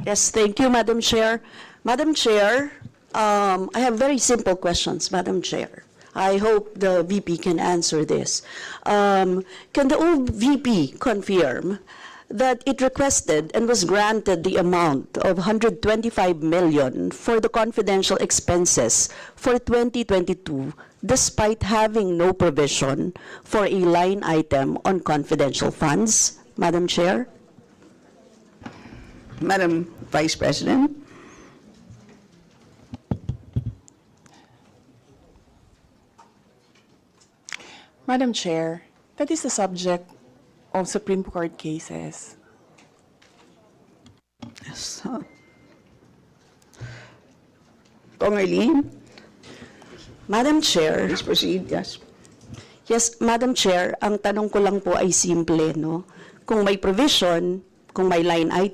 Yes, thank you, Madam Chair. Madam Chair, I have very simple questions, Madam Chair. I hope the VP can answer this. Can the old VP confirm that it requested and was granted the amount of 125 million for the confidential expenses for 2022 despite having no provision for a line item on confidential funds, Madam Chair? Madam Vice President. Madam Chair, that is the subject of Supreme Court cases. Yes. Kong Eileen, Madam Chair, please proceed. Yes. yes, Madam Chair, ang tanong ko lang po ay simple, no? Kung may provision, kung may line item,